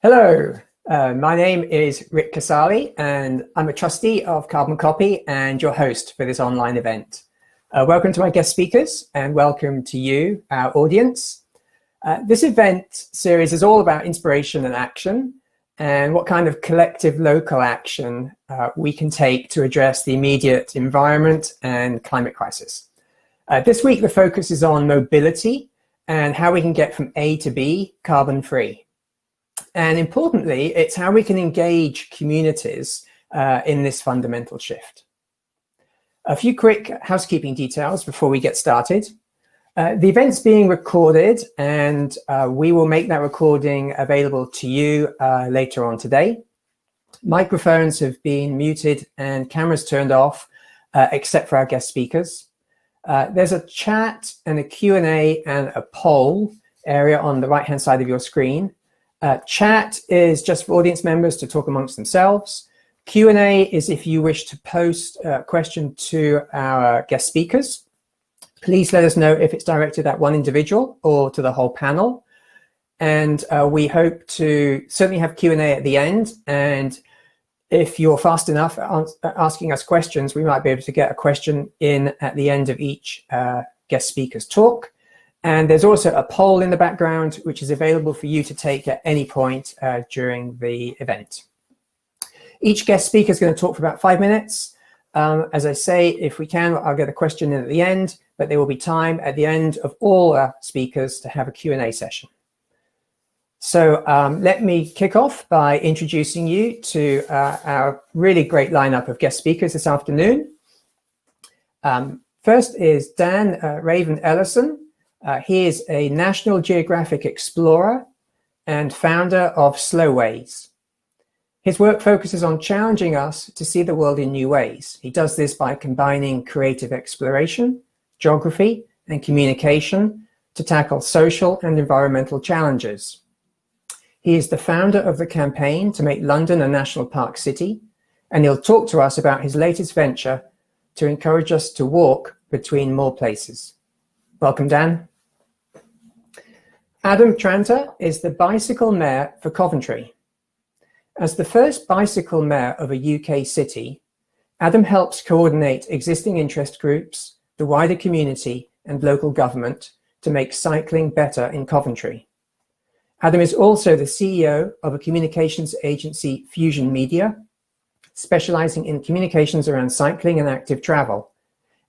Hello, my name is Rick Casale and I'm a trustee of Carbon Copy and your host for this online event. Welcome to my guest speakers and welcome to you, our audience. This event series is all about inspiration and action and what kind of collective local action we can take to address the immediate environment and climate crisis. This week the focus is on mobility and how we can get from A to B carbon free. And importantly, it's how we can engage communities in this fundamental shift. A few quick housekeeping details before we get started. The event's being recorded and we will make that recording available to you later on today. Microphones have been muted and cameras turned off, except for our guest speakers. There's a chat and a Q&A and a poll area on the right-hand side of your screen. Chat is just for audience members to talk amongst themselves. Q&A is if you wish to post a question to our guest speakers. Please let us know if it's directed at one individual or to the whole panel. And we hope to certainly have Q&A at the end. And if you're fast enough asking us questions, we might be able to get a question in at the end of each guest speaker's talk. And there's also a poll in the background, which is available for you to take at any point during the event. Each guest speaker is going to talk for about 5 minutes. As I say, if we can, I'll get a question in at the end, but there will be time at the end of all our speakers to have a Q&A session. So let me kick off by introducing you to our really great lineup of guest speakers this afternoon. First is Dan Raven-Ellison. He is a National Geographic explorer and founder of Slowways. His work focuses on challenging us to see the world in new ways. He does this by combining creative exploration, geography, and communication to tackle social and environmental challenges. He is the founder of the campaign to make London a national park city, and he'll talk to us about his latest venture to encourage us to walk between more places. Welcome, Dan. Adam Tranter is the bicycle mayor for Coventry. As the first bicycle mayor of a UK city, Adam helps coordinate existing interest groups, the wider community and local government to make cycling better in Coventry. Adam is also the CEO of a communications agency, Fusion Media, specializing in communications around cycling and active travel.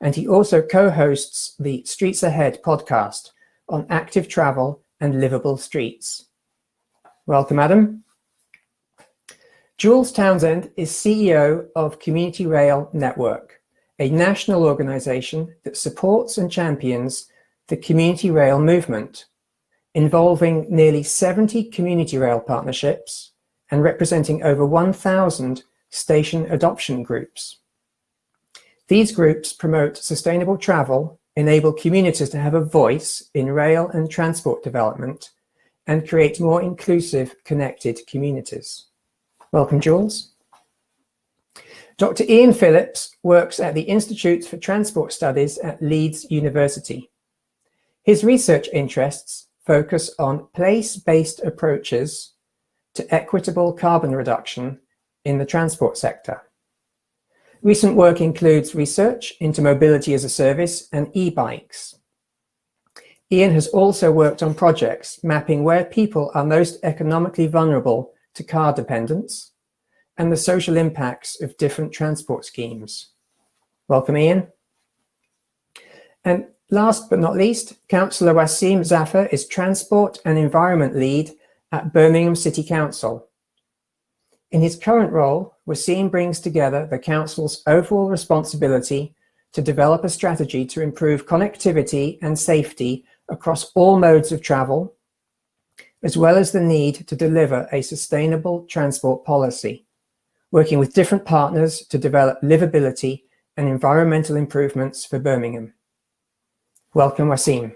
And he also co-hosts the Streets Ahead podcast on active travel and livable streets. Welcome, Adam. Jools Townsend is CEO of Community Rail Network, a national organization that supports and champions the community rail movement, involving nearly 70 community rail partnerships and representing over 1,000 station adoption groups. These groups promote sustainable travel, enable communities to have a voice in rail and transport development, and create more inclusive, connected communities. Welcome, Jools. Dr. Ian Phillips works at the Institute for Transport Studies at Leeds University. His research interests focus on place-based approaches to equitable carbon reduction in the transport sector. Recent work includes research into mobility as a service and e-bikes. Ian has also worked on projects mapping where people are most economically vulnerable to car dependence and the social impacts of different transport schemes. Welcome, Ian. And last but not least, Councillor Waseem Zaffar is Transport and Environment Lead at Birmingham City Council. In his current role, Waseem brings together the Council's overall responsibility to develop a strategy to improve connectivity and safety across all modes of travel, as well as the need to deliver a sustainable transport policy, working with different partners to develop livability and environmental improvements for Birmingham. Welcome, Waseem.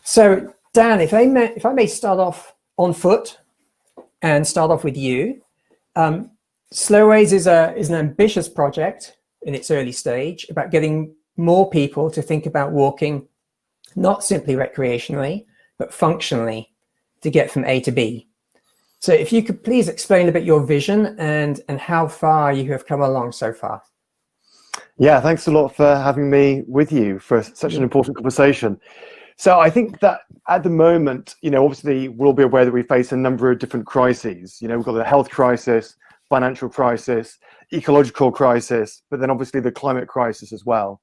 So, Dan, if I may start off on foot and start off with you. Slowways is an ambitious project in its early stage about getting more people to think about walking, not simply recreationally, but functionally to get from A to B. So if you could please explain a bit your vision and how far you have come along so far. Yeah, thanks a lot for having me with you for such an important conversation. So I think that at the moment, obviously we'll be aware that we face a number of different crises. We've got the health crisis, financial crisis, ecological crisis, but then obviously the climate crisis as well.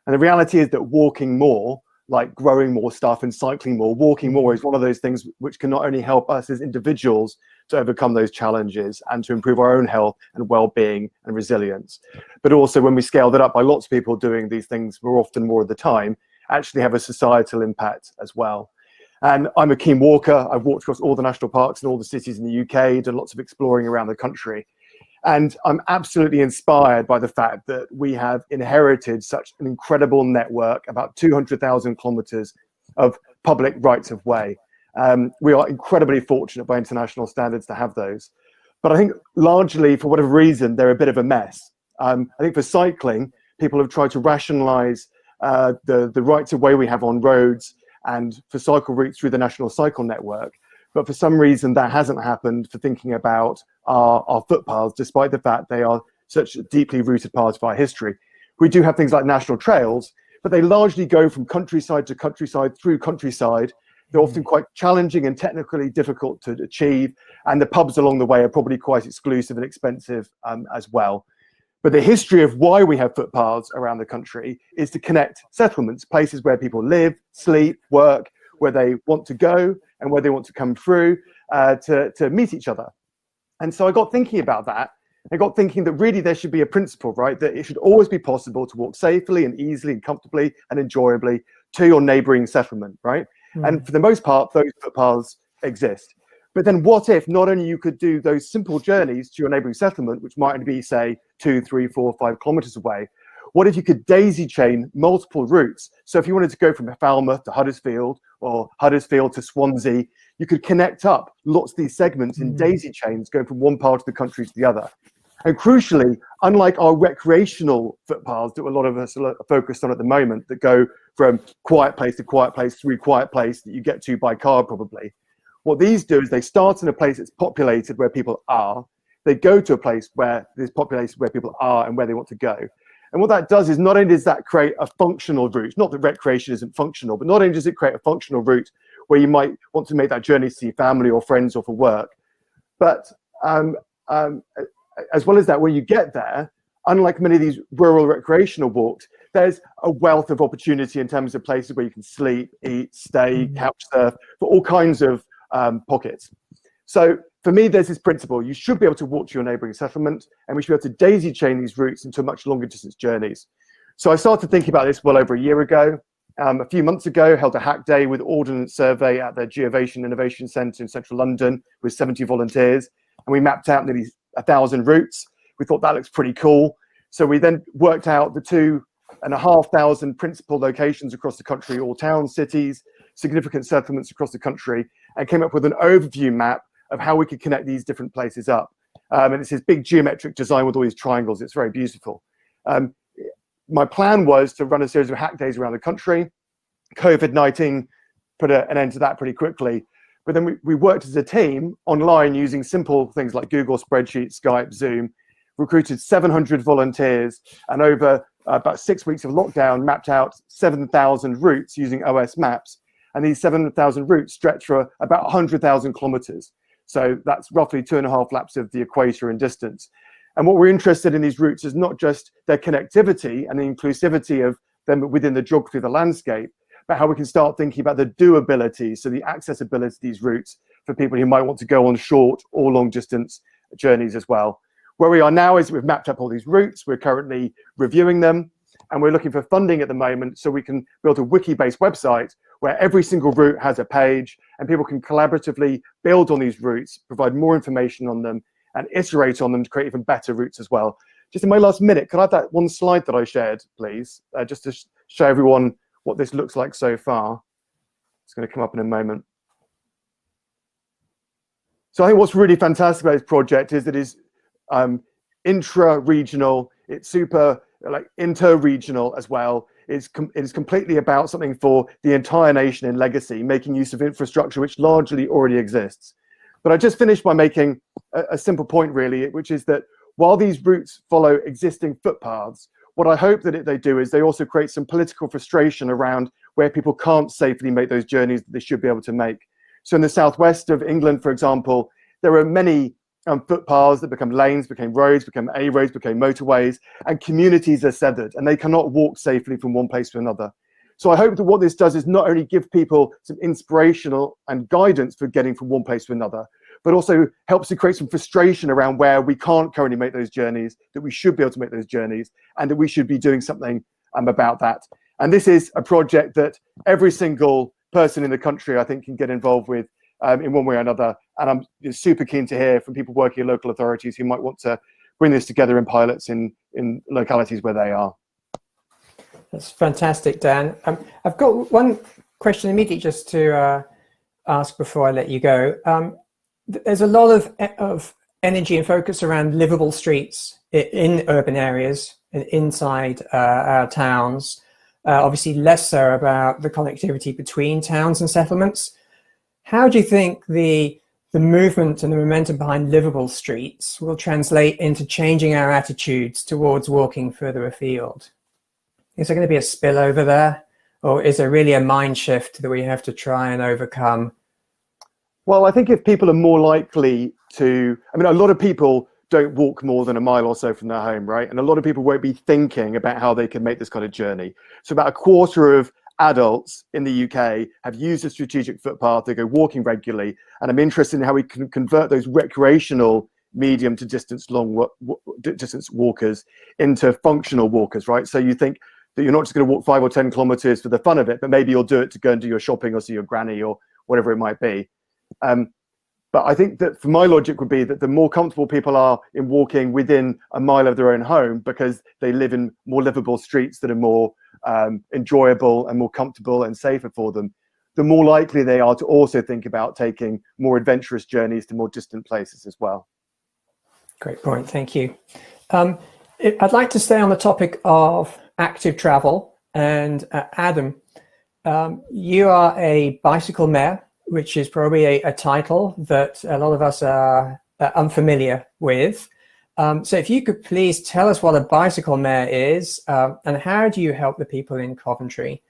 And the reality is that walking more, like growing more stuff and cycling more, walking more is one of those things which can not only help us as individuals to overcome those challenges and to improve our own health and well-being and resilience, but also when we scale that up by lots of people doing these things more often, more of the time, actually have a societal impact as well. And I'm a keen walker. I've walked across all the national parks and all the cities in the UK, done lots of exploring around the country. And I'm absolutely inspired by the fact that we have inherited such an incredible network, about 200,000 kilometers of public rights of way. We are incredibly fortunate by international standards to have those. But I think largely, for whatever reason, they're a bit of a mess. I think for cycling, people have tried to rationalize the rights of way we have on roads and for cycle routes through the National Cycle Network. But for some reason, that hasn't happened for thinking about our footpaths, despite the fact they are such a deeply rooted part of our history. We do have things like national trails, but they largely go from countryside to countryside through countryside. They're often quite challenging and technically difficult to achieve, and the pubs along the way are probably quite exclusive and expensive as well. But the history of why we have footpaths around the country is to connect settlements, places where people live, sleep, work, where they want to go and where they want to come through to meet each other. And so I got thinking about that. I got thinking that really there should be a principle, right? That it should always be possible to walk safely and easily and comfortably and enjoyably to your neighboring settlement, right? And for the most part, those footpaths exist. But then what if not only you could do those simple journeys to your neighboring settlement, which might be, say, 2, 3, 4, 5 kilometers away, what if you could daisy chain multiple routes? So if you wanted to go from Falmouth to Huddersfield or Huddersfield to Swansea, you could connect up lots of these segments in daisy chains going from one part of the country to the other. And crucially, unlike our recreational footpaths that a lot of us are focused on at the moment, that go from quiet place to quiet place through quiet place that you get to by car probably, what these do is they start in a place that's populated where people are. They go to a place where there's populated where people are and where they want to go. And what that does is not only does that create a functional route, not that recreation isn't functional, but not only does it create a functional route where you might want to make that journey to see family or friends or for work, but as well as that, when you get there, unlike many of these rural recreational walks, there's a wealth of opportunity in terms of places where you can sleep, eat, stay, couch surf, for all kinds of pockets. So for me, there's this principle. You should be able to walk to your neighboring settlement, and we should be able to daisy chain these routes into much longer distance journeys. So I started thinking about this well over a year ago. A few months ago, held a hack day with Ordnance Survey at the Geographic Innovation Centre in central London with 70 volunteers, and we mapped out nearly 1,000 routes. We thought that looks pretty cool. So we then worked out the 2,500 principal locations across the country, all towns, cities, significant settlements across the country, and came up with an overview map of how we could connect these different places up. And it's this big geometric design with all these triangles. It's very beautiful. My plan was to run a series of hack days around the country. COVID-19 put an end to that pretty quickly. But then we worked as a team online using simple things like Google Spreadsheets, Skype, Zoom, recruited 700 volunteers, and over about 6 weeks of lockdown, mapped out 7,000 routes using OS Maps. And these 7,000 routes stretch for about 100,000 kilometers. So that's roughly 2.5 laps of the equator in distance. And what we're interested in these routes is not just their connectivity and the inclusivity of them within the geography of the landscape, but how we can start thinking about the doability, so the accessibility of these routes for people who might want to go on short or long distance journeys as well. Where we are now is we've mapped up all these routes. We're currently reviewing them, and we're looking for funding at the moment so we can build a wiki-based website where every single route has a page and people can collaboratively build on these routes, provide more information on them, and iterate on them to create even better routes as well. Just in my last minute, can I have that one slide that I shared, please? Just to show everyone what this looks like so far. It's going to come up in a moment. So I think what's really fantastic about this project is that it's intra-regional, it's super like inter-regional as well. It's completely about something for the entire nation in legacy, making use of infrastructure which largely already exists. But I just finished by making a simple point, really, which is that while these routes follow existing footpaths, what I hope that they do is they also create some political frustration around where people can't safely make those journeys that they should be able to make. So in the southwest of England, for example, there are many footpaths that become lanes, became roads, became A roads, became motorways, and communities are severed, and they cannot walk safely from one place to another. So I hope that what this does is not only give people some inspirational and guidance for getting from one place to another, but also helps to create some frustration around where we can't currently make those journeys, that we should be able to make those journeys, and that we should be doing something about that. And this is a project that every single person in the country, I think, can get involved with in one way or another. And I'm super keen to hear from people working in local authorities who might want to bring this together in pilots in localities where they are. That's fantastic, Dan. I've got one question immediately just to ask before I let you go. There's a lot of energy and focus around livable streets in urban areas and inside our towns. Obviously less so about the connectivity between towns and settlements. How do you think the movement and the momentum behind livable streets will translate into changing our attitudes towards walking further afield? Is there going to be a spillover there, or is there really a mind shift that we have to try and overcome? Well, I think if people are more likely to, I mean, a lot of people don't walk more than a mile or so from their home, right? And a lot of people won't be thinking about how they can make this kind of journey. So about a quarter of adults in the UK have used a strategic footpath. They go walking regularly. And I'm interested in how we can convert those recreational medium to distance distance walkers into functional walkers, right? So you think that you're not just going to walk 5 or 10 kilometers for the fun of it, but maybe you'll do it to go and do your shopping or see your granny or whatever it might be. But I think that for my logic would be that the more comfortable people are in walking within a mile of their own home, because they live in more livable streets that are more enjoyable and more comfortable and safer for them, the more likely they are to also think about taking more adventurous journeys to more distant places as well. Great point, thank you. I'd like to stay on the topic of active travel. And Adam, you are a bicycle mayor, which is probably a title that a lot of us are unfamiliar with. So if you could please tell us what a bicycle mayor is, and how do you help the people in Coventry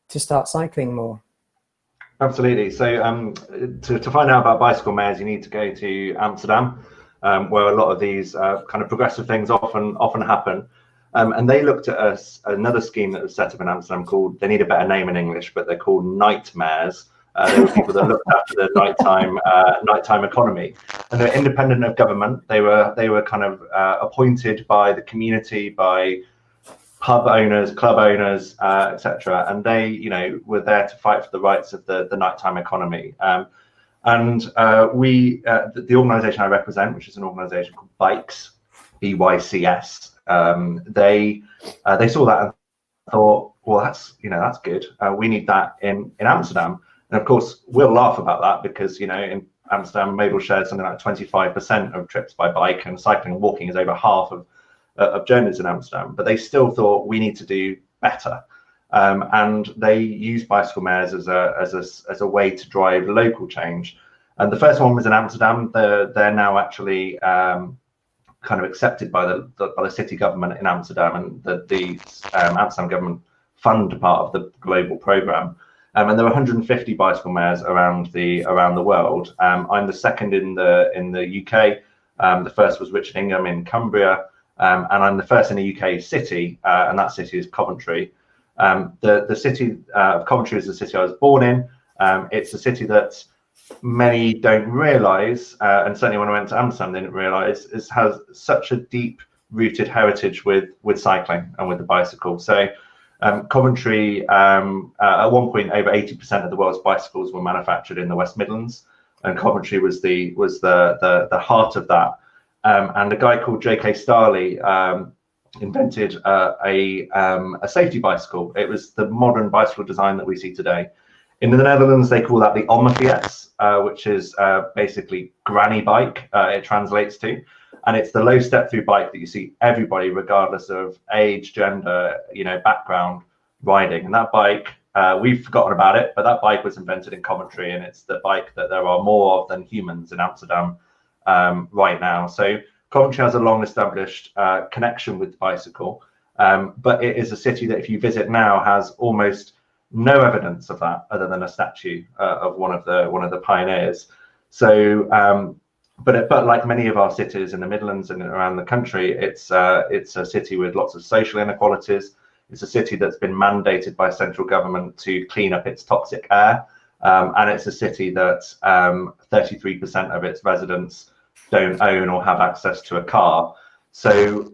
to start cycling more? Absolutely. So to find out about bicycle mayors, you need to go to Amsterdam, where a lot of these kind of progressive things often happen. And they looked at another scheme that was set up in Amsterdam called, they need a better name in English, but they're called nightmares. They were people that looked after the nighttime economy, and they're independent of government. They were kind of appointed by the community, by pub owners, club owners, etc. And they, were there to fight for the rights of the nighttime economy. The organisation I represent, which is an organisation called Bikes, BYCS, they saw that and thought, well, that's good. We need that in Amsterdam. And of course, we'll laugh about that because, in Amsterdam, Mabel shares something like 25% of trips by bike, and cycling and walking is over half of journeys in Amsterdam. But they still thought we need to do better. And they use bicycle mayors as a way to drive local change. And the first one was in Amsterdam. They're now actually kind of accepted by the city government in Amsterdam, and the Amsterdam government fund part of the global program. And there are 150 bicycle mayors around the world. I'm the second in the UK. The first was Richard Ingham in Cumbria, and I'm the first in a UK city, and that city is Coventry. The city of Coventry is the city I was born in. It's a city that many don't realise, and certainly when I went to Amsterdam, they didn't realise, has such a deep-rooted heritage with cycling and with the bicycle. So. Coventry, at one point, over 80% of the world's bicycles were manufactured in the West Midlands, and Coventry was the heart of that. And a guy called J.K. Starley invented a safety bicycle. It was the modern bicycle design that we see today. In the Netherlands, they call that the Omnifiets, which is basically granny bike. It translates to. And it's the low step through bike that you see everybody, regardless of age, gender, background, riding. And that bike we've forgotten about it, but that bike was invented in Coventry, and it's the bike that there are more of than humans in Amsterdam right now. So Coventry has a long established connection with the bicycle, but it is a city that if you visit now has almost no evidence of that other than a statue of one of the pioneers. So but like many of our cities in the Midlands and around the country, it's a city with lots of social inequalities. It's a city that's been mandated by central government to clean up its toxic air, and it's a city that 33% of its residents don't own or have access to a car. So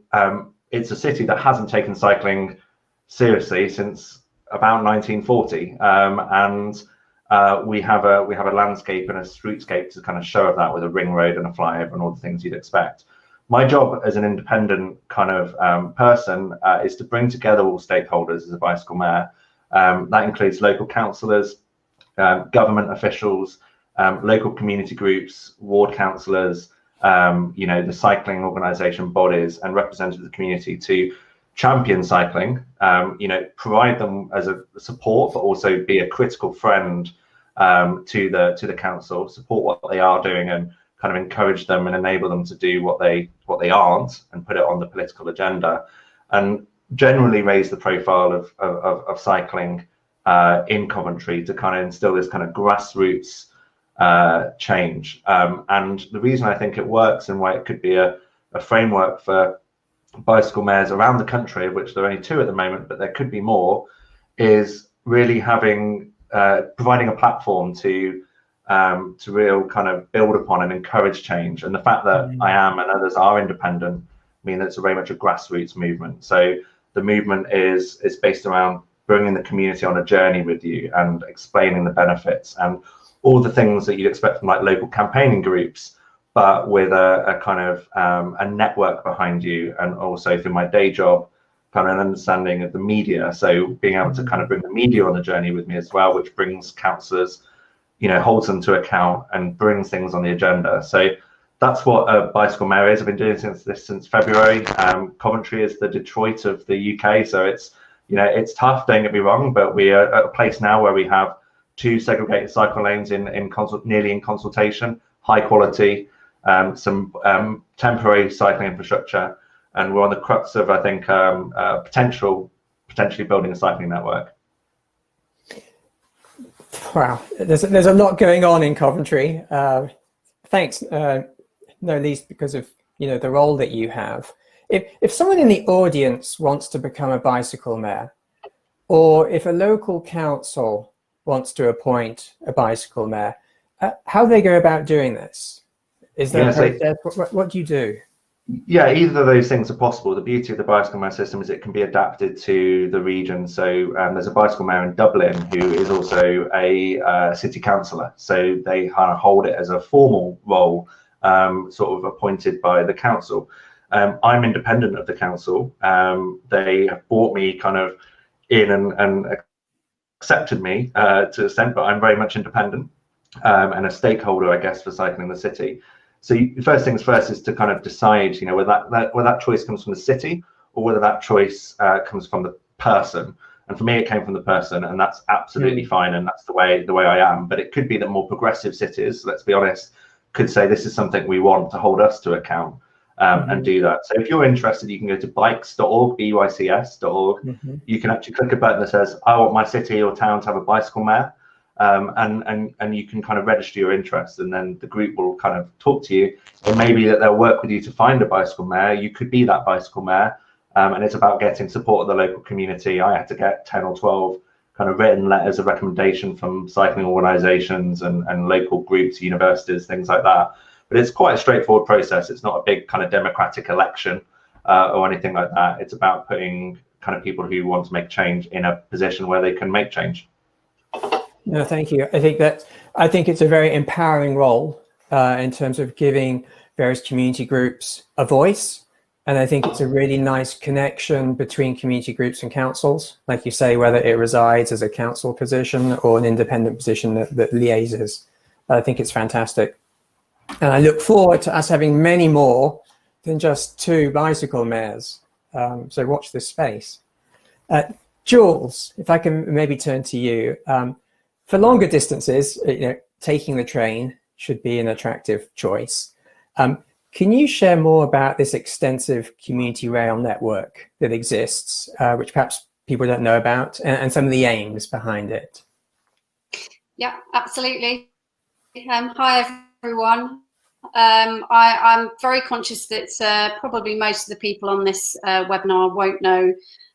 it's a city that hasn't taken cycling seriously since about 1940, and we have a landscape and a streetscape to kind of show of that, with a ring road and a flyover and all the things you'd expect. My job as an independent kind of person is to bring together all stakeholders as a bicycle mayor. That includes local councillors, government officials, local community groups, ward councillors, the cycling organisation bodies, and representatives of the community to champion cycling, provide them as a support, but also be a critical friend to the council, support what they are doing, and kind of encourage them and enable them to do what they aren't, and put it on the political agenda, and generally raise the profile of cycling in Coventry to kind of instill this kind of grassroots change. And the reason I think it works, and why it could be a framework for bicycle mayors around the country, of which there are only 2 at the moment, but there could be more, is really having providing a platform to real kind of build upon and encourage change. And the fact that I am and others are independent mean that it's very much a grassroots movement. So the movement is based around bringing the community on a journey with you and explaining the benefits and all the things that you'd expect from like local campaigning groups, but with a kind of a network behind you, and also through my day job, kind of an understanding of the media. So being able to kind of bring the media on the journey with me as well, which brings councillors, holds them to account and brings things on the agenda. So that's what a bicycle mayor is. I've been doing since February. Coventry is the Detroit of the UK, so it's tough, don't get me wrong, but we are at a place now where we have 2 segregated cycle lanes nearly in consultation, high quality, some temporary cycling infrastructure, and we're on the crux of, I think, potentially building a cycling network. Wow, there's a lot going on in Coventry. Thanks, no least because of the role that you have. If someone in the audience wants to become a bicycle mayor, or if a local council wants to appoint a bicycle mayor, how do they go about doing this? Is there a process? What do you do? Yeah, either of those things are possible. The beauty of the bicycle mayor system is it can be adapted to the region. So there's a bicycle mayor in Dublin who is also a city councillor. So they kind of hold it as a formal role, sort of appointed by the council. I'm independent of the council. They have brought me kind of in and accepted me to an extent, but I'm very much independent and a stakeholder, I guess, for cycling in the city. So first things first is to kind of decide, whether that choice comes from the city or whether that choice comes from the person. And for me, it came from the person, and that's absolutely fine, and that's the way I am. But it could be that more progressive cities, let's be honest, could say this is something we want to hold us to account and do that. So if you're interested, you can go to bikes.org, bycs.org. You can actually click a button that says, I want my city or town to have a bicycle mayor. And you can kind of register your interest, and then the group will kind of talk to you. It may be that they'll work with you to find a bicycle mayor. You could be that bicycle mayor, and it's about getting support of the local community. I had to get 10 or 12 kind of written letters of recommendation from cycling organisations and local groups, universities, things like that. But it's quite a straightforward process. It's not a big kind of democratic election or anything like that. It's about putting kind of people who want to make change in a position where they can make change. No, thank you. I think it's a very empowering role in terms of giving various community groups a voice. And I think it's a really nice connection between community groups and councils, like you say, whether it resides as a council position or an independent position that liaises. I think it's fantastic. And I look forward to us having many more than just 2 bicycle mayors. So watch this space. Jools, if I can maybe turn to you. For longer distances, taking the train should be an attractive choice. Can you share more about this extensive community rail network that exists, which perhaps people don't know about, and some of the aims behind it? Yeah, absolutely. Hi, everyone. I'm very conscious that probably most of the people on this webinar won't know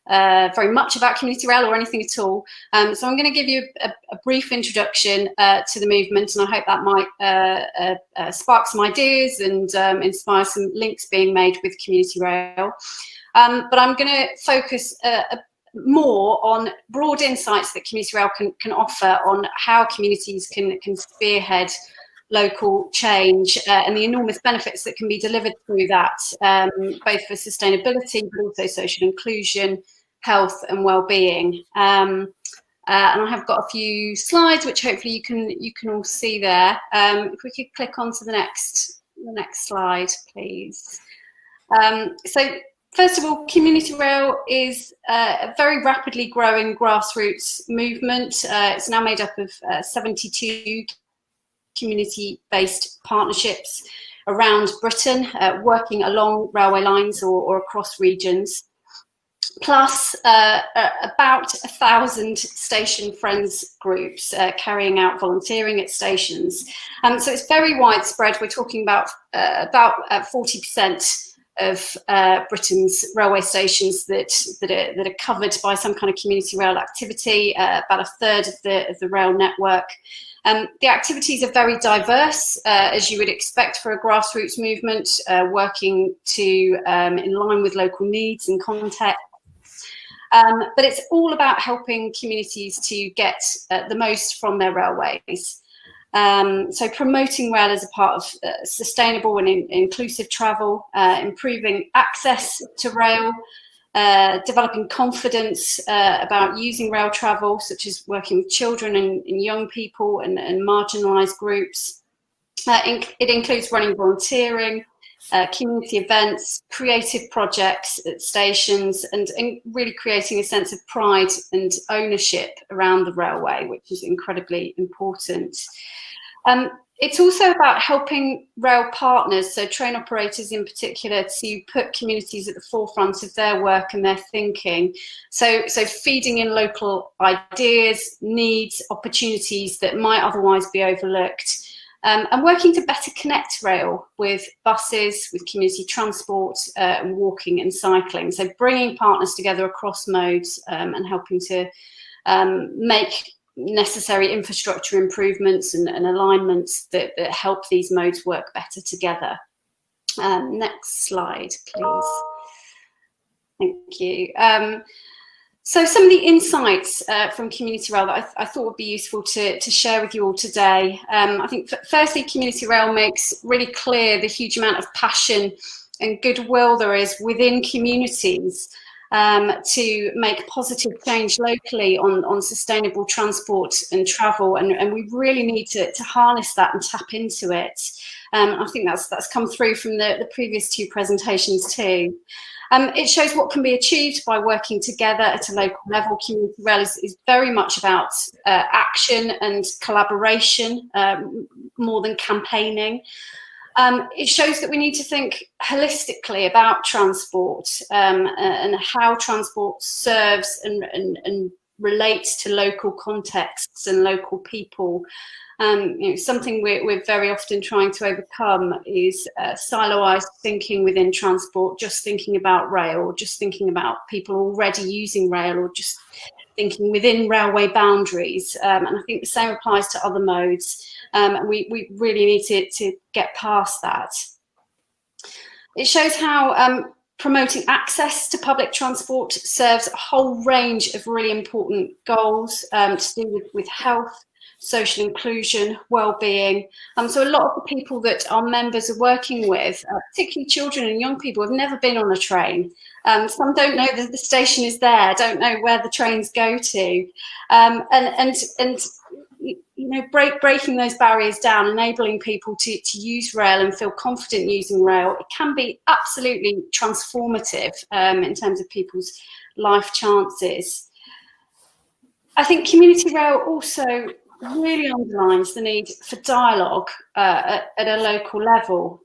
very much about community rail or anything at all. So I'm going to give you a brief introduction to the movement, and I hope that might spark some ideas and inspire some links being made with community rail. But I'm going to focus more on broad insights that community rail can offer on how communities can spearhead local change and the enormous benefits that can be delivered through that, both for sustainability but also social inclusion, health and well-being. And I have got a few slides which hopefully you can all see there. If we could click on to the next slide, please. So first of all, community rail is a very rapidly growing grassroots movement. It's now made up of 72 community-based partnerships around Britain, working along railway lines or across regions, plus about 1,000 station friends groups carrying out volunteering at stations. So it's very widespread. We're talking about 40% of Britain's railway stations that are covered by some kind of community rail activity, about a third of the rail network. The activities are very diverse, as you would expect for a grassroots movement, working in line with local needs and context. But it's all about helping communities to get the most from their railways. So promoting rail as a part of sustainable and inclusive travel, improving access to rail, developing confidence about using rail travel, such as working with children and young people and marginalised groups. It includes running volunteering, community events, creative projects at stations, and really creating a sense of pride and ownership around the railway, which is incredibly important. It's also about helping rail partners, so train operators in particular, to put communities at the forefront of their work and their thinking. So feeding in local ideas, needs, opportunities that might otherwise be overlooked, and working to better connect rail with buses, with community transport, and walking and cycling. So bringing partners together across modes and helping to make necessary infrastructure improvements and alignments that help these modes work better together. Next slide, please. Thank you. So some of the insights from community rail that I thought would be useful to share with you all today. I think firstly, community rail makes really clear the huge amount of passion and goodwill there is within communities to make positive change locally on sustainable transport and travel, and we really need to harness that and tap into it. I think that's come through from the previous two presentations too. It shows what can be achieved by working together at a local level. Community rail is very much about action and collaboration more than campaigning. It shows that we need to think holistically about transport and how transport serves and relates to local contexts and local people. Something we're very often trying to overcome is siloized thinking within transport, just thinking about rail, or just thinking about people already using rail, or just thinking within railway boundaries. And I think the same applies to other modes. We really need to get past that. It shows how promoting access to public transport serves a whole range of really important goals to do with health, social inclusion, well-being. So a lot of the people that our members are working with, particularly children and young people, have never been on a train. Some don't know that the station is there, don't know where the trains go to, and breaking those barriers down, enabling people to use rail and feel confident using rail, it can be absolutely transformative in terms of people's life chances. I think community rail also really underlines the need for dialogue at a local level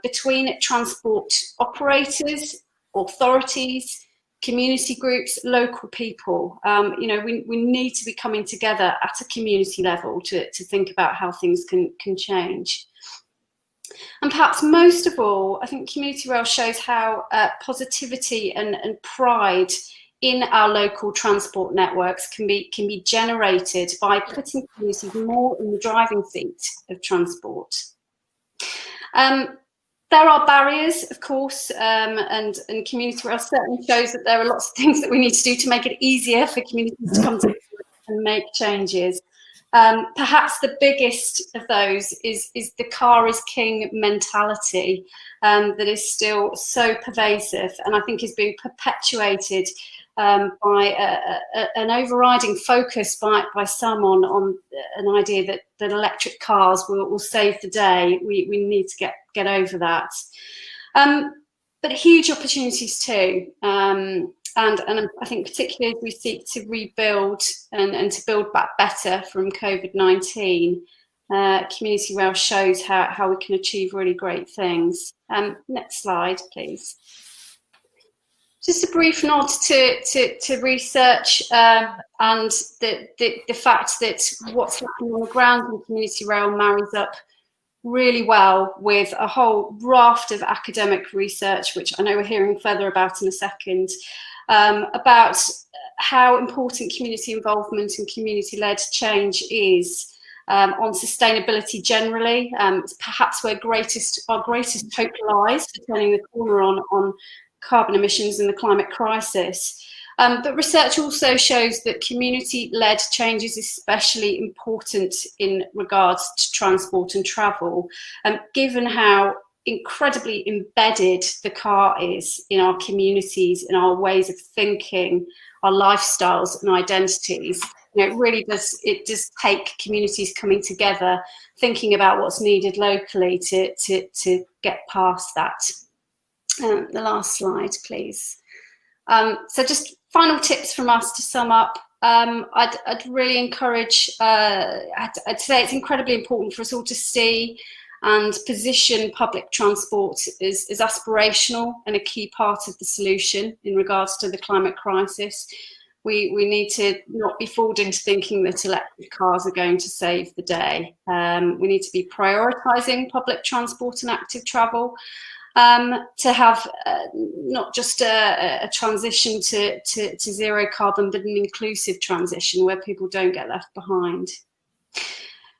between transport operators, authorities, community groups, local people. You know, we need to be coming together at a community level to think about how things can change. And perhaps most of all, I think community rail shows how positivity and pride in our local transport networks can be generated by putting communities more in the driving seat of transport. There are barriers, of course, and community rail certainly shows that there are lots of things that we need to do to make it easier for communities to come together and make changes. Perhaps the biggest of those is the car is king mentality that is still so pervasive, and I think is being perpetuated by an overriding focus by some on an idea that electric cars will save the day. We need to get over that. But huge opportunities too. And I think particularly as we seek to rebuild and to build back better from COVID-19, community rail shows how we can achieve really great things. Next slide, please. Just a brief nod to research and the fact that what's happening on the ground in community rail marries up really well with a whole raft of academic research, which I know we're hearing further about in a second, about how important community involvement and community-led change is on sustainability generally. It's perhaps where our greatest hope lies for turning the corner on carbon emissions and the climate crisis. But research also shows that community-led change is especially important in regards to transport and travel, given how incredibly embedded the car is in our communities, in our ways of thinking, our lifestyles and identities. You know, it really does take communities coming together, thinking about what's needed locally to get past that. The last slide, please. So just final tips from us to sum up. I'd really encourage, I'd say it's incredibly important for us all to see and position public transport as aspirational and a key part of the solution in regards to the climate crisis. We need to not be fooled into thinking that electric cars are going to save the day. We need to be prioritising public transport and active travel. To have not just a transition to zero carbon, but an inclusive transition where people don't get left behind.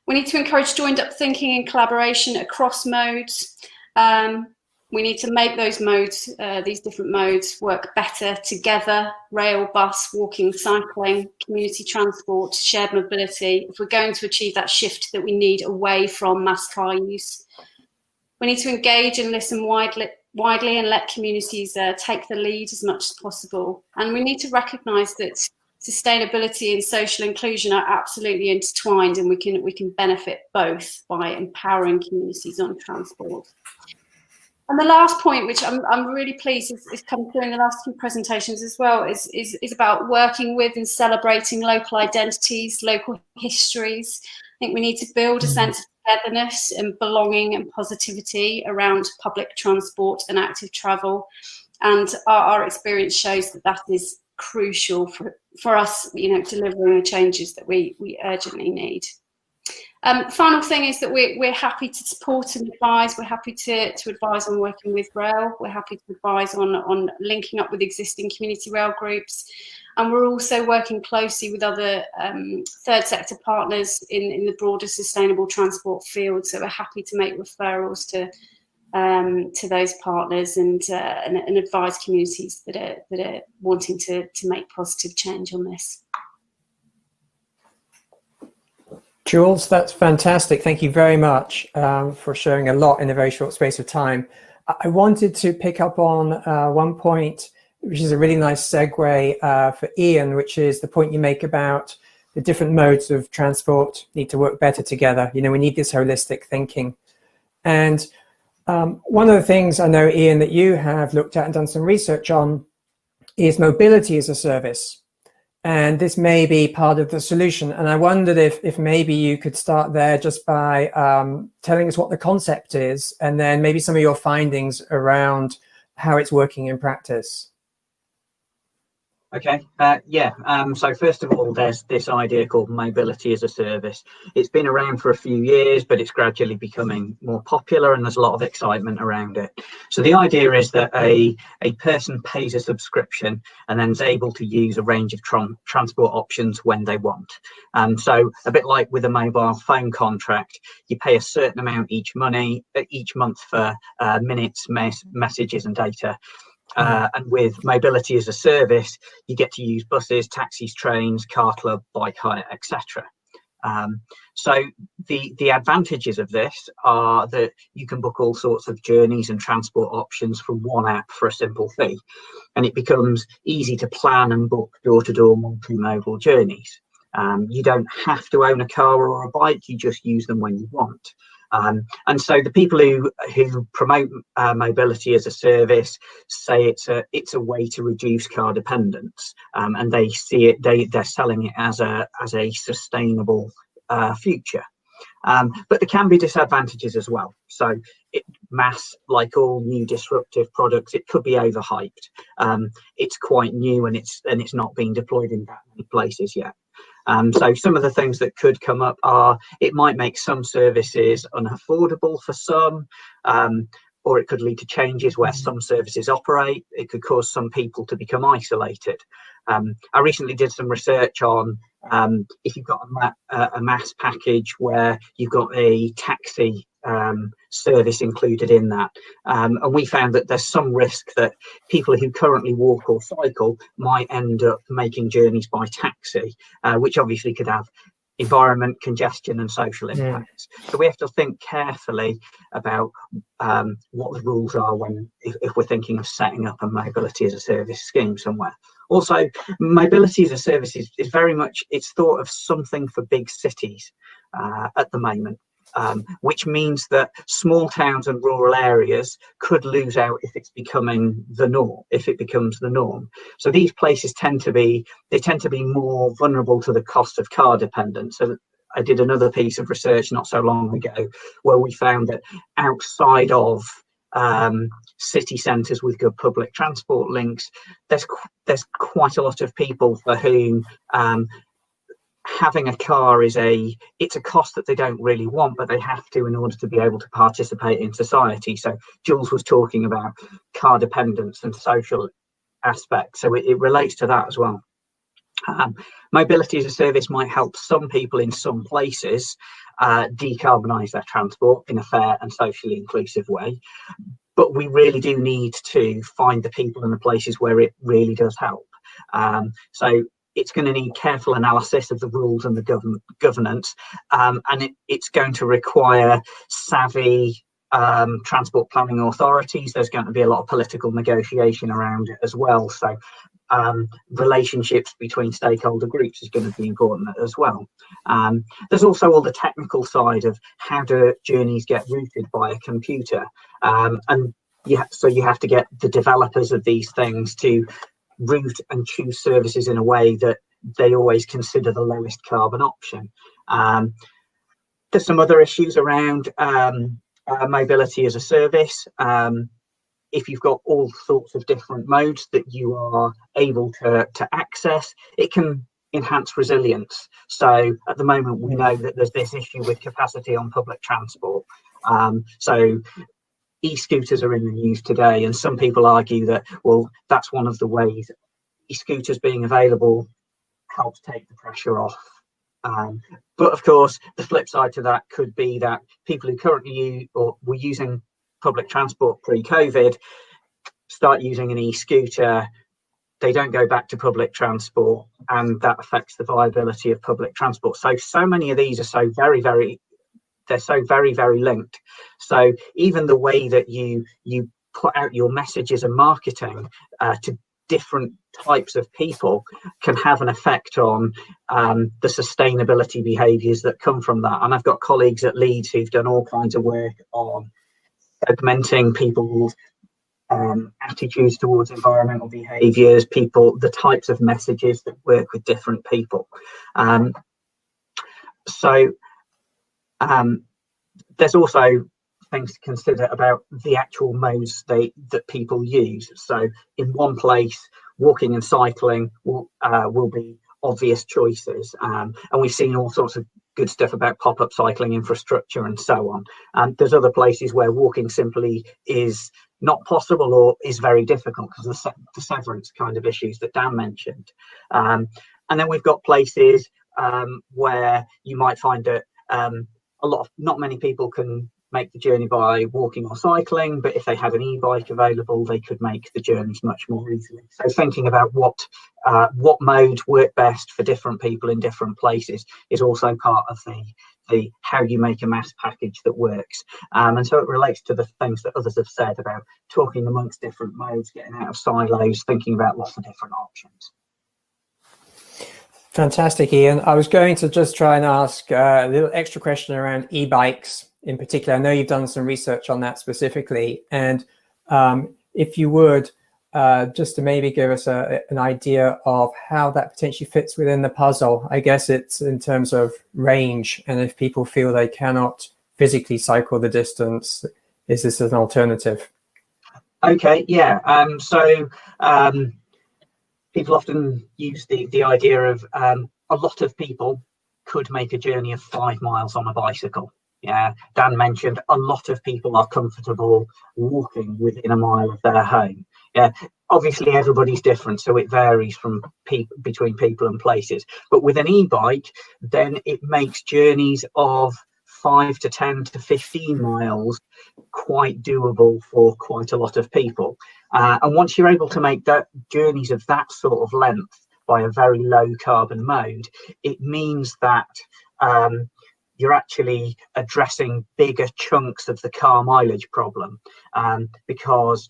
We need to encourage joined up thinking and collaboration across modes. We need to make those modes, these different modes, work better together: rail, bus, walking, cycling, community transport, shared mobility, if we're going to achieve that shift that we need away from mass car use. We need to engage and listen widely and let communities take the lead as much as possible. And we need to recognise that sustainability and social inclusion are absolutely intertwined, and we can benefit both by empowering communities on transport. And the last point, which I'm really pleased is come through in the last few presentations as well, is about working with and celebrating local identities, local histories. I think we need to build a sense of togetherness and belonging and positivity around public transport and active travel, and our experience shows that is crucial for us, you know, delivering the changes that we urgently need. Final thing is that we're happy to support and advise. We're happy to advise on working with rail. We're happy to advise on linking up with existing community rail groups. And we're also working closely with other third sector partners in the broader sustainable transport field. So we're happy to make referrals to those partners and advise communities that are wanting to make positive change on this. Jools, that's fantastic. Thank you very much for sharing a lot in a very short space of time. I wanted to pick up on one point, which is a really nice segue for Ian, which is the point you make about the different modes of transport need to work better together. You know, we need this holistic thinking. And one of the things I know, Ian, that you have looked at and done some research on is mobility as a service. And this may be part of the solution. And I wondered if maybe you could start there just by telling us what the concept is, and then maybe some of your findings around how it's working in practice. Okay, so first of all, there's this idea called mobility as a service. It's been around for a few years, but it's gradually becoming more popular, and there's a lot of excitement around it. So the idea is that a person pays a subscription and then is able to use a range of transport options when they want. So a bit like with a mobile phone contract, you pay a certain amount each month for minutes, messages and data. And with mobility as a service, you get to use buses, taxis, trains, car club, bike hire, etc. So the advantages of this are that you can book all sorts of journeys and transport options from one app for a simple fee, and it becomes easy to plan and book door-to-door multimodal journeys. You don't have to own a car or a bike, you just use them when you want. And so the people who promote mobility as a service say it's a way to reduce car dependence, and they see it, they're selling it as a sustainable future. But there can be disadvantages as well. So like all new disruptive products, it could be overhyped. It's quite new, and it's not being deployed in that many places yet. So some of the things that could come up are it might make some services unaffordable for some, or it could lead to changes where some services operate. It could cause some people to become isolated. I recently did some research on if you've got a mass package where you've got a taxi service included in that, and we found that there's some risk that people who currently walk or cycle might end up making journeys by taxi, which obviously could have environment, congestion and social impacts. So we have to think carefully about what the rules are if we're thinking of setting up a mobility as a service scheme somewhere. Also, mobility as a service is very much, it's thought of something for big cities at the moment. Which means that small towns and rural areas could lose out if it's becoming the norm, if it becomes the norm. So these places tend to be more vulnerable to the cost of car dependence. So I did another piece of research not so long ago where we found that outside of city centres with good public transport links, there's quite a lot of people for whom having a car it's a cost that they don't really want, but they have to in order to be able to participate in society. So Jools was talking about car dependence and social aspects, so it relates to that as well. Mobility as a service might help some people in some places decarbonise their transport in a fair and socially inclusive way, but we really do need to find the people and the places where it really does help. So it's going to need careful analysis of the rules and the governance, and it's going to require savvy transport planning authorities. There's going to be a lot of political negotiation around it as well. So relationships between stakeholder groups is going to be important as well. There's also all the technical side of how do journeys get routed by a computer, and so you have to get the developers of these things to route and choose services in a way that they always consider the lowest carbon option. There's some other issues around mobility as a service. If you've got all sorts of different modes that you are able to access, it can enhance resilience. So at the moment we know that there's this issue with capacity on public transport. So e-scooters are in the news today, and some people argue that, well, that's one of the ways e-scooters being available helps take the pressure off. But of course, the flip side to that could be that people who currently were using public transport pre-COVID start using an e-scooter, they don't go back to public transport, and that affects the viability of public transport. So many of these are they're so very linked. So even the way that you put out your messages and marketing to different types of people can have an effect on the sustainability behaviours that come from that. And I've got colleagues at Leeds who've done all kinds of work on segmenting people's attitudes towards environmental behaviours, people, the types of messages that work with different people. There's also things to consider about the actual modes that people use. So in one place, walking and cycling will be obvious choices, and we've seen all sorts of good stuff about pop-up cycling infrastructure and so on. There's other places where walking simply is not possible or is very difficult because of the severance kind of issues that Dan mentioned. And then we've got places where you might find that not many people can make the journey by walking or cycling, but if they had an e-bike available, they could make the journeys much more easily. So thinking about what modes work best for different people in different places is also part of the how you make a mass package that works. And so it relates to the things that others have said about talking amongst different modes, getting out of silos, thinking about lots of different options. Fantastic, Ian. I was going to just try and ask a little extra question around e-bikes in particular. I know you've done some research on that specifically, and if you would, just to maybe give us an idea of how that potentially fits within the puzzle. I guess it's in terms of range, and if people feel they cannot physically cycle the distance, is this an alternative? Okay, yeah. People often use the idea of a lot of people could make a journey of 5 miles on a bicycle. Yeah, Dan mentioned a lot of people are comfortable walking within a mile of their home. Yeah, obviously everybody's different, so it varies from between people and places. But with an e-bike, then it makes journeys of 5 to 10 to 15 miles quite doable for quite a lot of people. And once you're able to make that journeys of that sort of length by a very low carbon mode, it means that you're actually addressing bigger chunks of the car mileage problem, because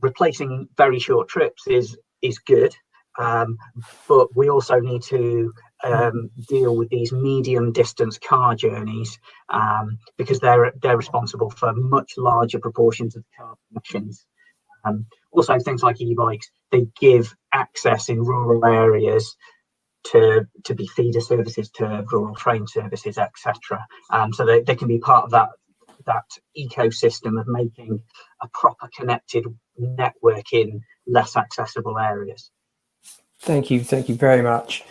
replacing very short trips is good, but we also need to deal with these medium distance car journeys, because they're responsible for much larger proportions of the carbon emissions. Also, things like e-bikes, they give access in rural areas to be feeder services to rural train services, etc. So they can be part of that ecosystem of making a proper connected network in less accessible areas. Thank you very much.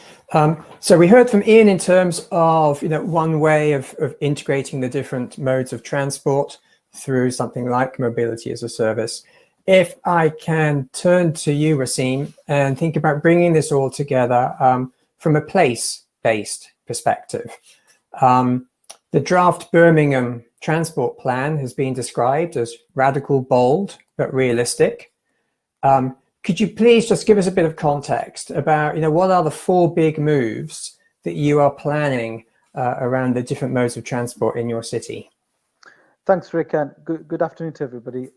So we heard from Ian in terms of one way of integrating the different modes of transport through something like mobility as a service. If I can turn to you, Waseem, and think about bringing this all together from a place-based perspective. The draft Birmingham transport plan has been described as radical, bold, but realistic. Could you please just give us a bit of context about what are the 4 big moves that you are planning around the different modes of transport in your city? Thanks, Rick, and good afternoon to everybody.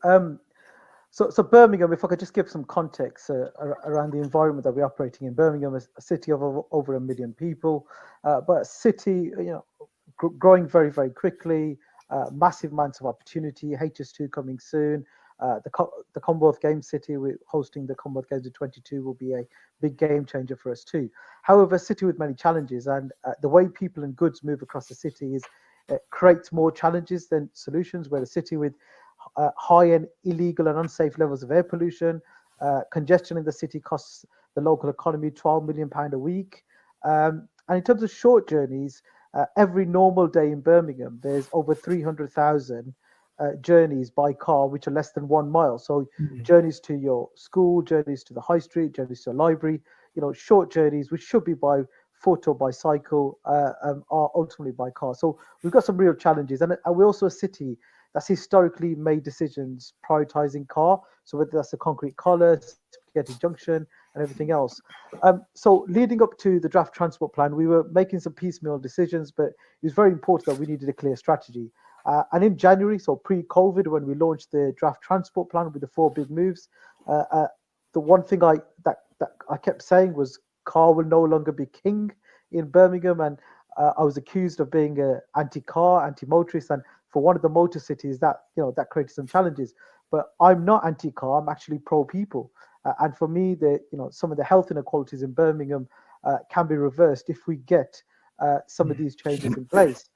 So Birmingham, if I could just give some context around the environment that we're operating in. Birmingham is a city of over 1 million people, but a city growing very, very quickly, massive amounts of opportunity, HS2 coming soon. The Commonwealth Games City, we're hosting the Commonwealth Games in 2022, will be a big game changer for us too. However, a city with many challenges, and the way people and goods move across the city creates more challenges than solutions. We're a city with high and illegal and unsafe levels of air pollution. Congestion in the city costs the local economy £12 million a week. And in terms of short journeys, every normal day in Birmingham, there's over 300,000 journeys by car, which are less than 1 mile. So journeys to your school, journeys to the high street, journeys to a library, short journeys, which should be by foot or by cycle, are ultimately by car. So we've got some real challenges. And we're also a city that's historically made decisions prioritizing car. So whether that's the concrete collar, Spaghetti Junction, and everything else. So leading up to the draft transport plan, we were making some piecemeal decisions, but it was very important that we needed a clear strategy. And in January, so pre-COVID, when we launched the draft transport plan with the 4 big moves, the one thing I kept saying was car will no longer be king in Birmingham, and I was accused of being anti-car, anti-motorist, and for one of the motor cities, that that created some challenges. But I'm not anti-car. I'm actually pro-people, and for me, some of the health inequalities in Birmingham can be reversed if we get some of these changes in place.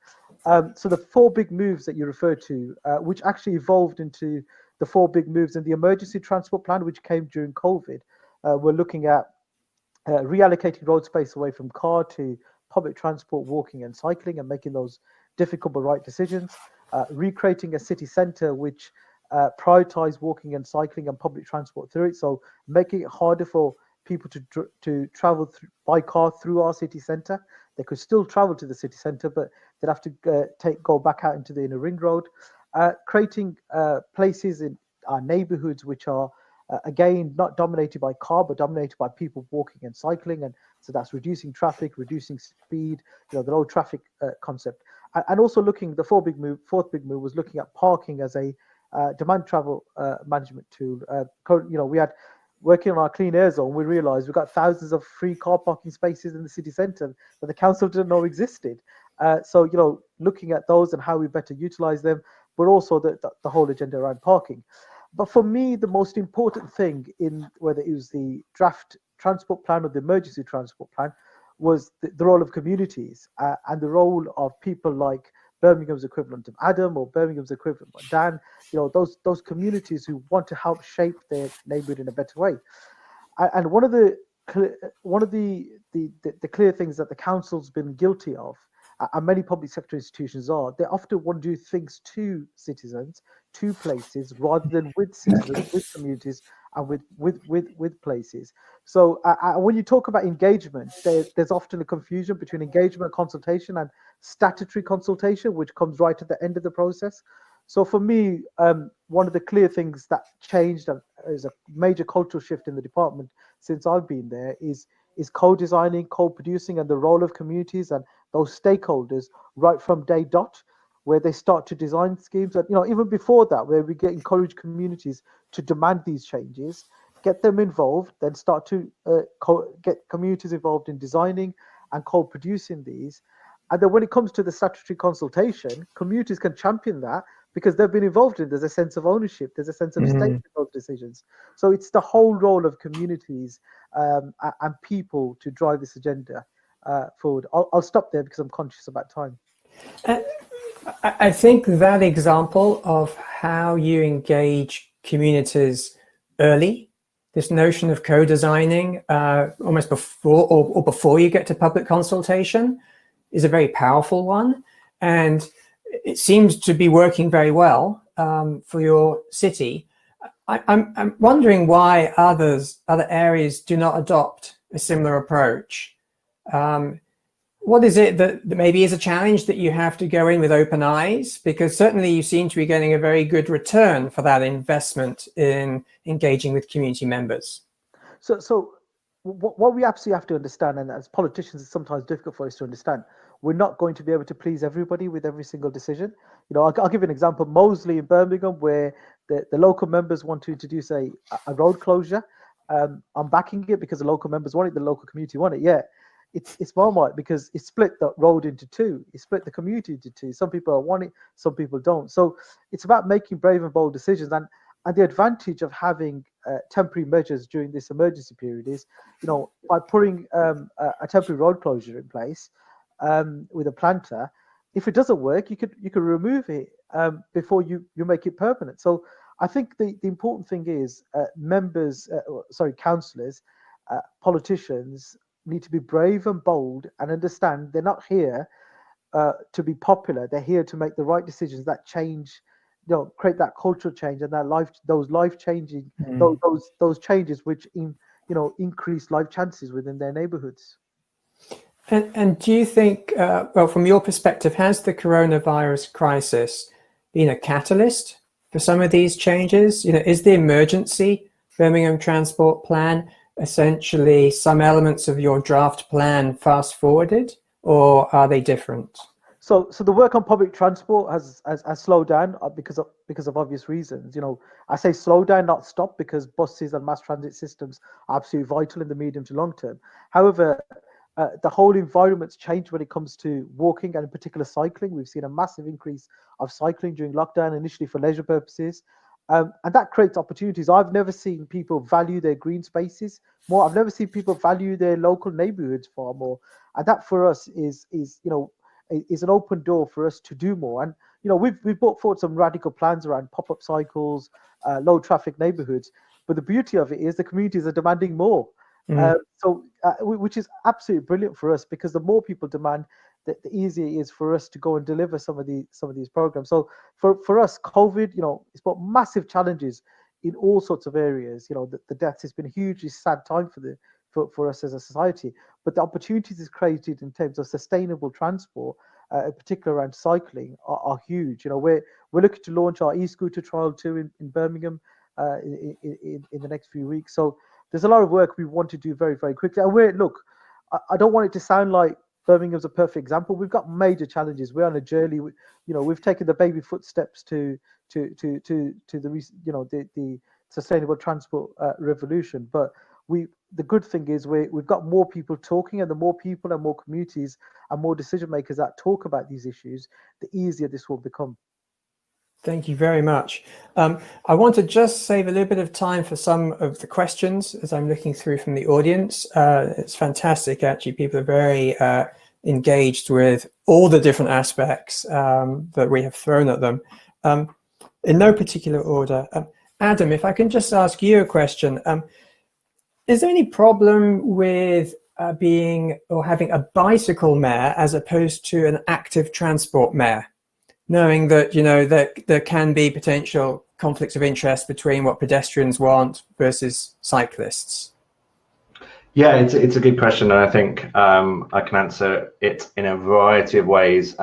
So the four big moves that you referred to, which actually evolved into the four big moves in the emergency transport plan, which came during COVID, we're looking at reallocating road space away from car to public transport, walking and cycling, and making those difficult but right decisions. Recreating a city centre which prioritize walking and cycling and public transport through it, so making it harder for people to travel by car through our city centre. They could still travel to the city centre, but they'd have to go back out into the inner ring road. Creating places in our neighbourhoods which are again not dominated by car but dominated by people walking and cycling, and so that's reducing traffic, reducing speed, the low traffic concept, and also the fourth big move was looking at parking as a demand travel management tool. We had working on our clean air zone, we realized we've got thousands of free car parking spaces in the city centre that the council didn't know existed. So looking at those and how we better utilize them, but also the whole agenda around parking. But for me, the most important thing, in whether it was the draft transport plan or the emergency transport plan, was the role of communities and the role of people like Birmingham's equivalent of Adam or Birmingham's equivalent of Dan. Those communities who want to help shape their neighbourhood in a better way. And one of the clear things that the council's been guilty of, and many public sector institutions are, they often want to do things to citizens, to places, rather than with citizens, with communities, and with places. So when you talk about engagement, there's often a confusion between engagement consultation and statutory consultation, which comes right at the end of the process. So for me, one of the clear things that changed and is a major cultural shift in the department since I've been there is co-designing, co-producing, and the role of communities and those stakeholders right from day dot, where they start to design schemes. And even before that, where we encourage communities to demand these changes, get them involved, then start to get communities involved in designing and co-producing these. And then when it comes to the statutory consultation, communities can champion that because they've been involved in it. There's a sense of ownership, there's a sense of stake in those decisions. So it's the whole role of communities and people to drive this agenda forward. I'll stop there because I'm conscious about time. I think that example of how you engage communities early, this notion of co-designing almost before or before you get to public consultation, is a very powerful one. And it seems to be working very well for your city. I'm wondering why other areas do not adopt a similar approach. What is it that maybe is a challenge that you have to go in with open eyes? Because certainly you seem to be getting a very good return for that investment in engaging with community members. So what we absolutely have to understand, and as politicians it's sometimes difficult for us to understand, we're not going to be able to please everybody with every single decision. I'll give you an example. Moseley in Birmingham, where the local members want to introduce a road closure. I'm backing it because the local members want it, the local community want it. Yeah, it's Marmite because it split the road into two. It split the community into two. Some people want it, some people don't. So it's about making brave and bold decisions. And the advantage of having temporary measures during this emergency period is, by putting a temporary road closure in place with a planter, if it doesn't work, you could remove it before you make it permanent. So I think the important thing is councillors, politicians need to be brave and bold and understand they're not here to be popular. They're here to make the right decisions that change, create that cultural change and those life changing, those changes which increase life chances within their neighbourhoods. And do you think, well, from your perspective, has the coronavirus crisis been a catalyst for some of these changes? Is the emergency Birmingham transport plan essentially some elements of your draft plan fast forwarded, or are they different? So the work on public transport has slowed down because of obvious reasons. I say slow down, not stop, because buses and mass transit systems are absolutely vital in the medium to long term. However, The whole environment's changed when it comes to walking and in particular cycling. We've seen a massive increase of cycling during lockdown, initially for leisure purposes. And that creates opportunities. I've never seen people value their green spaces more. I've never seen people value their local neighborhoods far more. And that for us is an open door for us to do more. And we've brought forward some radical plans around pop-up cycles, low traffic neighborhoods. But the beauty of it is the communities are demanding more. Which is absolutely brilliant for us, because the more people demand, the easier it is for us to go and deliver some of these programs. So for us, COVID, it's brought massive challenges in all sorts of areas. The deaths has been a hugely sad time for us as a society, but the opportunities it's created in terms of sustainable transport, in particular around cycling, are huge. We're looking to launch our e-scooter trial too in Birmingham in the next few weeks. So there's a lot of work we want to do very, very quickly. And I don't want it to sound like Birmingham's a perfect example. We've got major challenges. We're on a journey. We've taken the baby footsteps to the sustainable transport revolution. But the good thing is we've got more people talking, and the more people and more communities and more decision makers that talk about these issues, the easier this will become. Thank you very much. I want to just save a little bit of time for some of the questions as I'm looking through from the audience. It's fantastic, actually. People are very engaged with all the different aspects that we have thrown at them. In no particular order. Adam, if I can just ask you a question. Is there any problem with having a bicycle mayor as opposed to an active transport mayor? Knowing that, that there can be potential conflicts of interest between what pedestrians want versus cyclists? Yeah, it's a good question, and I think I can answer it in a variety of ways.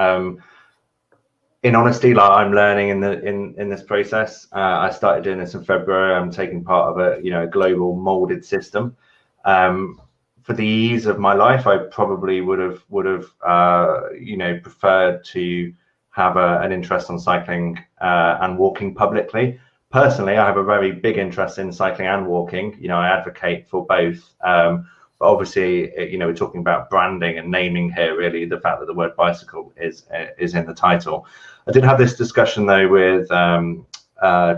In honesty, I'm learning in this process. I started doing this in February. I'm taking part of a global molded system. For the ease of my life, I probably would have preferred to have an interest on cycling and walking publicly. Personally, I have a very big interest in cycling and walking. I advocate for both. But obviously, we're talking about branding and naming here, really, the fact that the word bicycle is in the title. I did have this discussion, though, with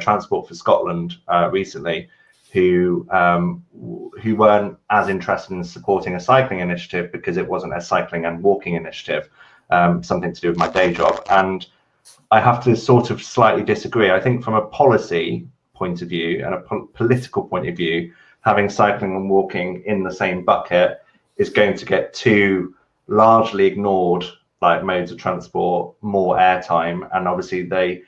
Transport for Scotland recently, who weren't as interested in supporting a cycling initiative because it wasn't a cycling and walking initiative. Something to do with my day job, and I have to sort of slightly disagree. I think from a policy point of view and a political point of view, having cycling and walking in the same bucket is going to get two largely ignored modes of transport more airtime, and obviously they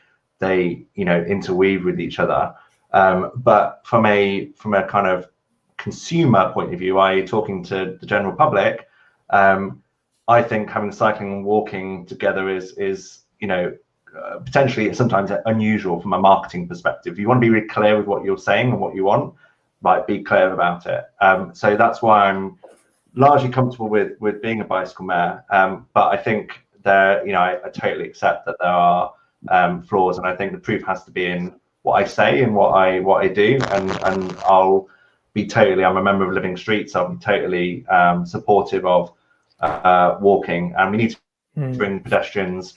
interweave with each other. But from a kind of consumer point of view, i.e. talking to the general public, I think having cycling and walking together is potentially sometimes unusual from a marketing perspective. You want to be really clear with what you're saying and what you want, be clear about it. So that's why I'm largely comfortable with being a bicycle mayor. But I think I totally accept that there are flaws, and I think the proof has to be in what I say and what I do. And I'll be I'm a member of Living Streets. I'll be totally supportive of walking, and we need to bring pedestrians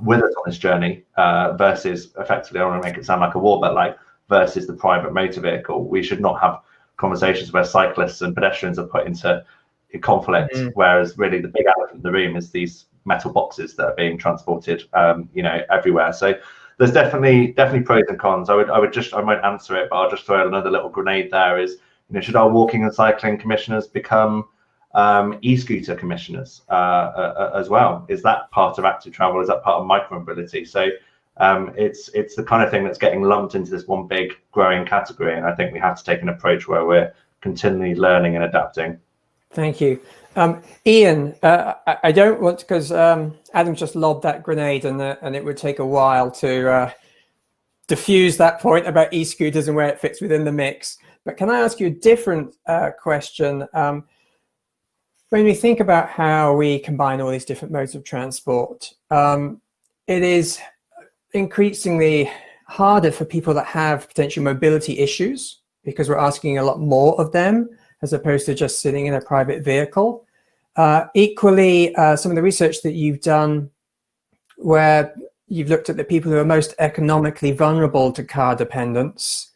with us on this journey versus effectively, I don't want to make it sound like a war, but versus the private motor vehicle. We should not have conversations where cyclists and pedestrians are put into conflict, whereas really the big elephant in the room is these metal boxes that are being transported everywhere. So there's definitely pros and cons. I won't answer it, but I'll just throw another little grenade there is, should our walking and cycling commissioners become e-scooter commissioners as well? Is that part of active travel? Is that part of micromobility? So it's the kind of thing that's getting lumped into this one big growing category, and I think we have to take an approach where we're continually learning and adapting. Thank you. Ian, I don't want, because Adam just lobbed that grenade, and it would take a while to diffuse that point about e-scooters and where it fits within the mix. But can I ask you a different question? When we think about how we combine all these different modes of transport, it is increasingly harder for people that have potential mobility issues, because we're asking a lot more of them as opposed to just sitting in a private vehicle. Equally, some of the research that you've done where you've looked at the people who are most economically vulnerable to car dependence,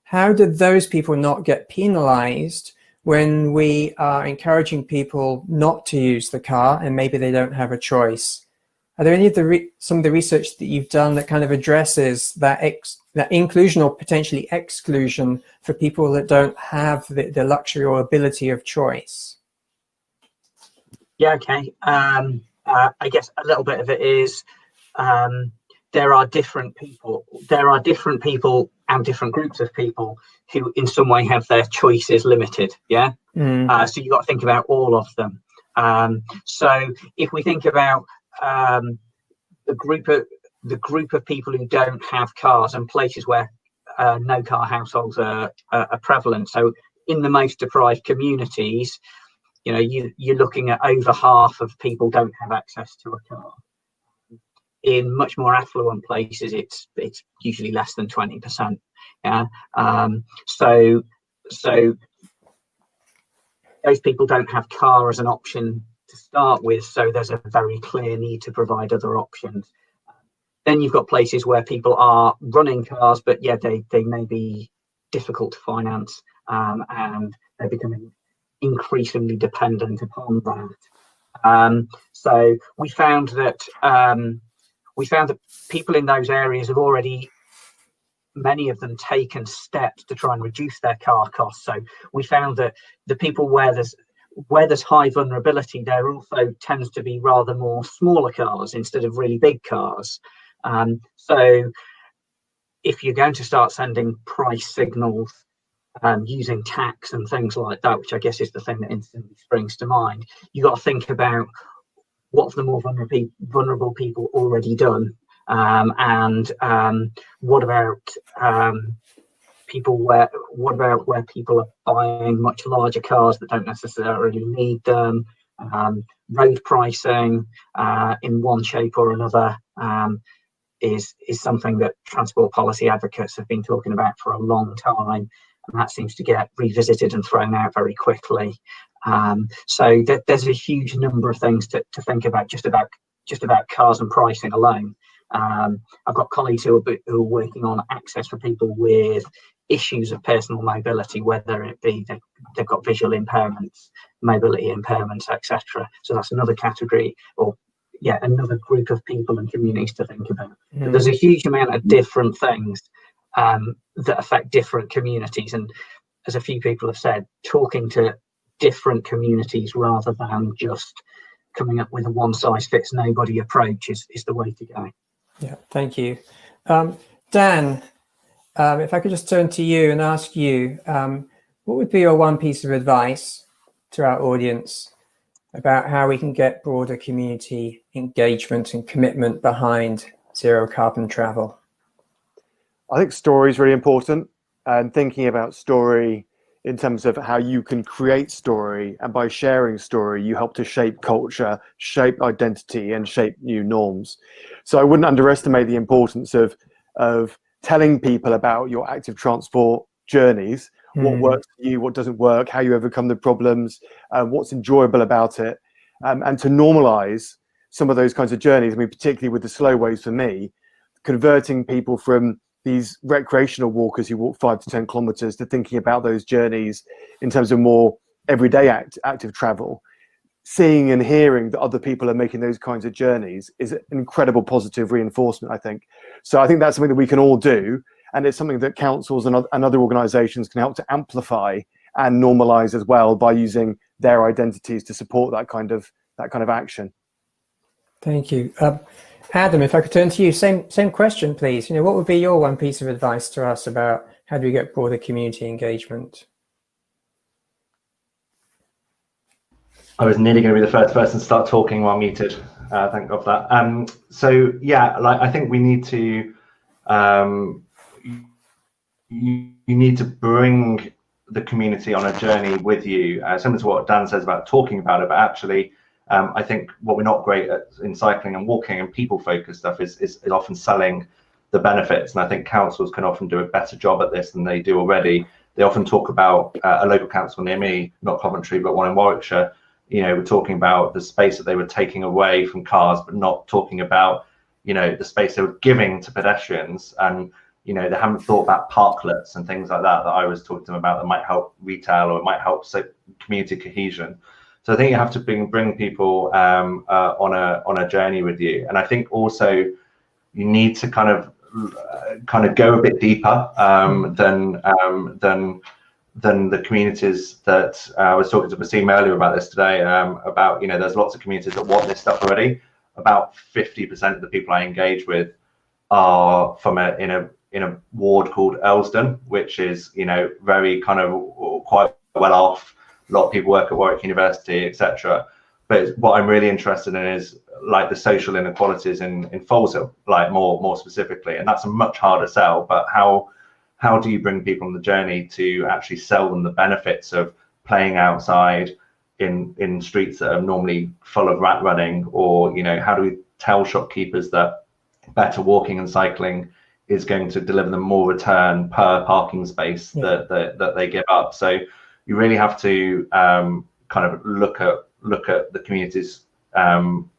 how do those people not get penalized when we are encouraging people not to use the car and maybe they don't have a choice? Are there any of some of the research that you've done that kind of addresses that inclusion or potentially exclusion for people that don't have the luxury or ability of choice? Yeah, okay. I guess a little bit of it is there are different people. There are different people and different groups of people who in some way have their choices limited. Yeah. So you've got to think about all of them. So if we think about the group of people who don't have cars and places where no car households are prevalent. So in the most deprived communities, you know, you're looking at over half of people don't have access to a car. In much more affluent places, it's usually less than 20%. Yeah. So those people don't have car as an option to start with. So there's a very clear need to provide other options. Then you've got places where people are running cars, but yeah, they may be difficult to finance, and they're becoming increasingly dependent upon that. So we found that people in those areas have already, many of them, taken steps to try and reduce their car costs. So we found that the people where there's high vulnerability, there also tends to be rather more smaller cars instead of really big cars. So if you're going to start sending price signals using tax and things like that, which I guess is the thing that instantly springs to mind, you got to think about what have the more vulnerable people already done, and what about where people are buying much larger cars that don't necessarily need them. Road pricing in one shape or another is something that transport policy advocates have been talking about for a long time, and that seems to get revisited and thrown out very quickly. So there's a huge number of things to think about just about cars and pricing alone. I've got colleagues who are working on access for people with issues of personal mobility, whether it be they've got visual impairments, mobility impairments, etc. So that's another category, or another group of people and communities to think about. But there's a huge amount of different things that affect different communities, and as a few people have said, talking to different communities rather than just coming up with a one-size-fits-nobody approach is the way to go. Yeah, thank you. Dan, if I could just turn to you and ask you, what would be your one piece of advice to our audience about how we can get broader community engagement and commitment behind zero carbon travel? I think story is really important, and thinking about story in terms of how you can create story, and by sharing story you help to shape culture, shape identity, and shape new norms. So I wouldn't underestimate the importance of telling people about your active transport journeys, what works for you, what doesn't work, how you overcome the problems, what's enjoyable about it, and to normalize some of those kinds of journeys. I mean, particularly with the slow ways, for me, converting people from these recreational walkers who walk 5 to 10 kilometers to thinking about those journeys in terms of more everyday active travel. Seeing and hearing that other people are making those kinds of journeys is an incredible positive reinforcement, I think. So I think that's something that we can all do, and it's something that councils and other organizations can help to amplify and normalize as well by using their identities to support that kind of action. Thank you. Adam, if I could turn to you, same question, please. What would be your one piece of advice to us about how do we get broader community engagement? I was nearly going to be the first person to start talking while muted. Thank God for that. So yeah, I think we need to you need to bring the community on a journey with you, similar to what Dan says about talking about it, but actually I think what we're not great at in cycling and walking and people-focused stuff is often selling the benefits. And I think councils can often do a better job at this than they do already. They often talk about a local council near me, not Coventry, but one in Warwickshire, we're talking about the space that they were taking away from cars, but not talking about, the space they were giving to pedestrians. And, they haven't thought about parklets and things like that I was talking to them about that might help retail or it might help community cohesion. So I think you have to bring people on a journey with you. And I think also you need to kind of go a bit deeper than the communities that I was talking to Waseem earlier about this today, about, there's lots of communities that want this stuff already. About 50% of the people I engage with are from in a ward called Earlsdon, which is, very kind of quite well off. A lot of people work at Warwick University, etc. But what I'm really interested in is like the social inequalities in Foleshill, like more specifically, and that's a much harder sell. But how do you bring people on the journey to actually sell them the benefits of playing outside in streets that are normally full of rat running, or how do we tell shopkeepers that better walking and cycling is going to deliver them more return per parking space that they give up? So you really have to kind of look at the community's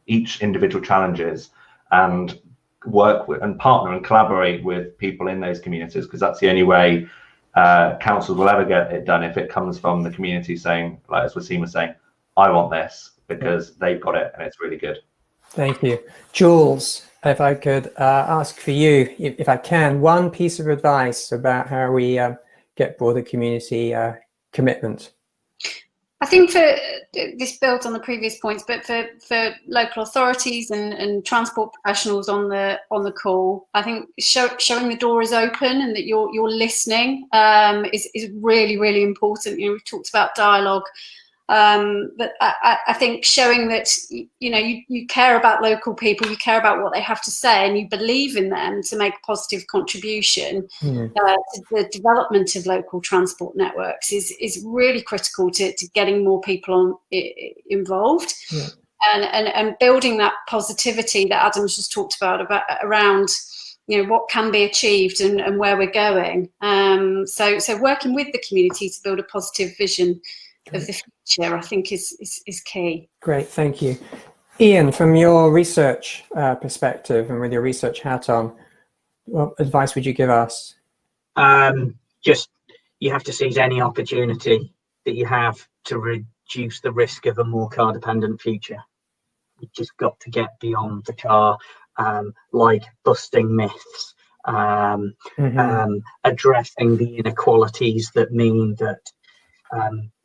each individual challenges and work with and partner and collaborate with people in those communities, because that's the only way councils will ever get it done, if it comes from the community saying, like as Waseem was saying, I want this because they've got it and it's really good. Thank you. Jools, if I could ask for you, if I can, one piece of advice about how we get broader community commitment. I think for this builds on the previous points, but for local authorities and transport professionals on the call, I think showing the door is open and that you're listening is really, really important. We've talked about dialogue, but I think showing that you care about local people, you care about what they have to say, and you believe in them to make a positive contribution to the development of local transport networks is really critical to getting more people involved, and building that positivity that Adam's just talked about around what can be achieved and where we're going. So working with the community to build a positive vision of the future, I think is key. Great, thank you. Ian, from your research perspective and with your research hat on, what advice would you give us? Just, you have to seize any opportunity that you have to reduce the risk of a more car dependent future. You've just got to get beyond the car, like busting myths, addressing the inequalities that mean that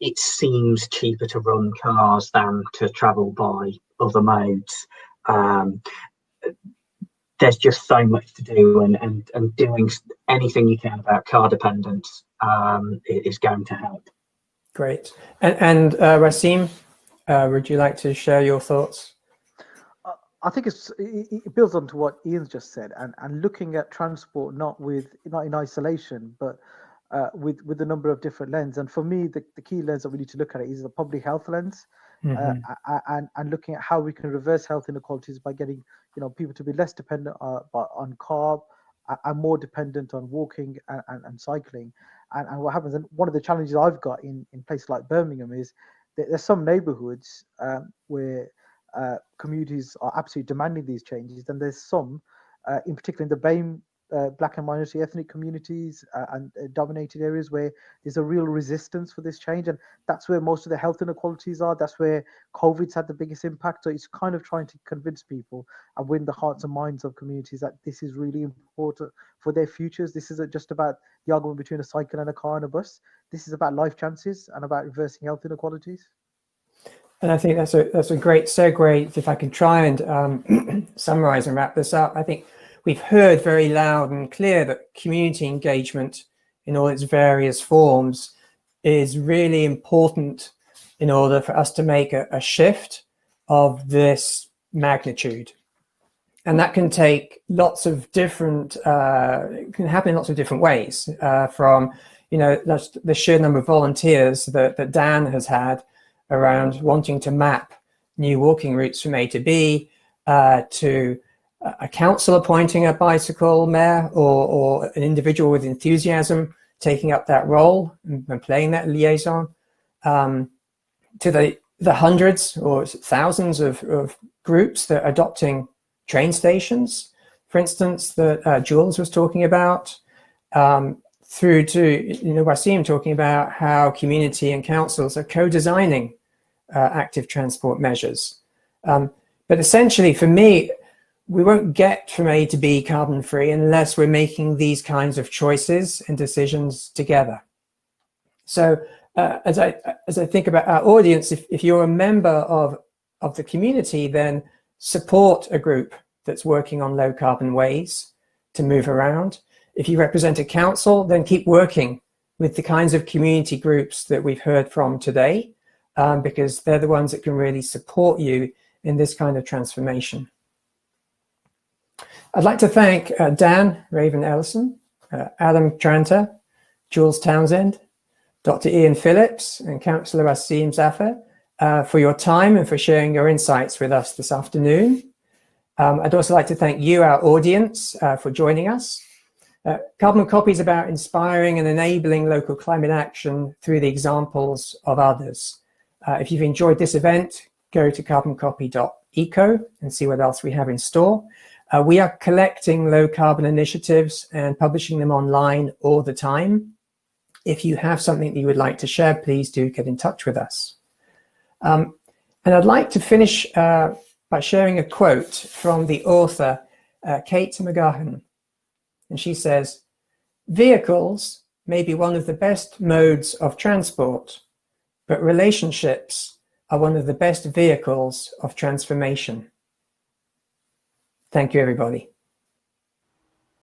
it seems cheaper to run cars than to travel by other modes. There's just so much to do, and doing anything you can about car dependence is going to help. Great. And Waseem, would you like to share your thoughts? I think it builds on to what Ian's just said, and looking at transport not in isolation, but with a number of different lenses. And for me, the key lens that we need to look at is the public health lens, and looking at how we can reverse health inequalities by getting people to be less dependent on car and more dependent on walking and cycling. And what happens, and one of the challenges I've got in places like Birmingham is that there's some neighbourhoods where communities are absolutely demanding these changes, and there's some, in particular in the BAME black and minority ethnic communities and dominated areas, where there's a real resistance for this change, and that's where most of the health inequalities are. That's where COVID's had the biggest impact. So it's kind of trying to convince people and win the hearts and minds of communities that this is really important for their futures. This isn't just about the argument between a cycle and a car and a bus. This is about life chances and about reversing health inequalities. And I think that's a great segue. If I can try and summarize and wrap this up, I think we've heard very loud and clear that community engagement in all its various forms is really important in order for us to make a shift of this magnitude. And that can take lots of different, can happen in lots of different ways, from, that's the sheer number of volunteers that Dan has had around wanting to map new walking routes from A to B, to a council appointing a bicycle mayor or an individual with enthusiasm taking up that role and playing that liaison, to the the hundreds or thousands of groups that are adopting train stations, for instance, that Jools was talking about, through to Waseem talking about how community and councils are co-designing active transport measures. But essentially, for me, we won't get from A to B carbon free unless we're making these kinds of choices and decisions together. So as I think about our audience, if you're a member of the community, then support a group that's working on low carbon ways to move around. If you represent a council, then keep working with the kinds of community groups that we've heard from today, because they're the ones that can really support you in this kind of transformation. I'd like to thank Dan Raven-Ellison, Adam Tranter, Jools Townsend, Dr. Ian Phillips, and Councillor Waseem Zaffar for your time and for sharing your insights with us this afternoon. I'd also like to thank you, our audience, for joining us. Carbon Copy is about inspiring and enabling local climate action through the examples of others. If you've enjoyed this event, go to carboncopy.eco and see what else we have in store. We are collecting low carbon initiatives and publishing them online all the time. If you have something that you would like to share, please do get in touch with us. And I'd like to finish by sharing a quote from the author, Kate McGahan. And she says, "Vehicles may be one of the best modes of transport, but relationships are one of the best vehicles of transformation." Thank you, everybody.